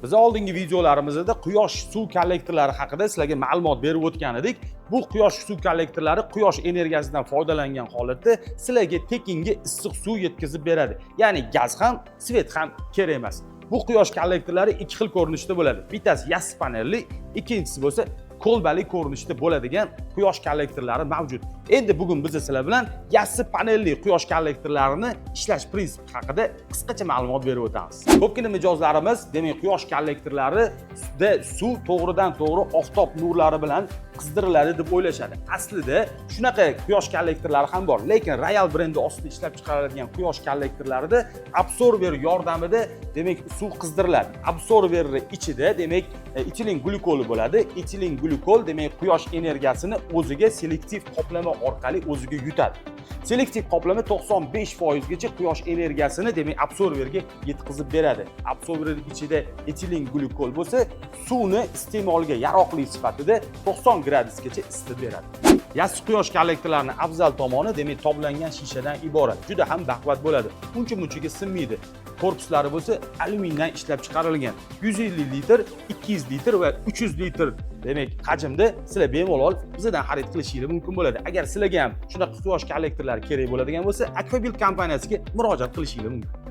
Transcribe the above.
Biz oldingi videolarimizda quyosh suv kollektorlari haqida sizlarga ma'lumot berib o'tgan edik. Bu quyosh suv kollektorlari quyosh energiyasidan foydalangan holatda sizlarga tekinga issiq suv yetkazib beradi. Ya'ni gaz ham, svet ham kerak emas. Bu quyosh kollektorlari ikki xil ko'rinishda bo'ladi. Bittasi yassi panelli, ikkinchisi bo'lsa kolbali ko'rinishda bo'ladigan quyosh kollektorlari mavjud. Endi bugun biz sizlar bilan yassi panelli quyosh kollektorlarini ishlash prinsipi haqida qisqacha ma'lumot berib o'tamiz. Ko'pgina mijozlarimiz, demak, quyosh kollektorlarida suv to'g'ridan-to'g'ri oftob nurlari bilan qizdiriladi deb o'ylashadi. Aslida shunaqa quyosh kollektorlari ham bor, lekin Royal brendi ostida ishlab chiqariladigan quyosh kollektorlarida absorber yordamida demak suv qizdiriladi. Absorberning ichida demak etilin glukoli bo'ladi. Etilin glukol demak quyosh energiyasini o'ziga selektiv qoplama orqali o'ziga yutadi. Selektiv qoplama 95% gacha quyosh energiyasini demak absorberga yetkazib beradi. Absorberning ichida etilin glukol bo'lsa, suvni iste'molga yaroqli sifatida 90 gradusgacha isitib beradi. Yassi quyosh kollektorlarining afzal tomoni demak toblangan shishadan iborat. Juda ham baquvvat bo'ladi. Uncha-munchaga sinmaydi. Korpuslari bo'lsa alyumindan ishlab chiqarilgan. 150 litr, 200 litr va 300 litr demak hajmda sizlar bemalol bizdan xarid qilishingiz mumkin bo'ladi. Agar sizlarga ham shunaqa quyosh kollektorlari kerak bo'ladigan bo'lsa, Aquabuild kompaniyasiga murojaat qilishingiz mumkin.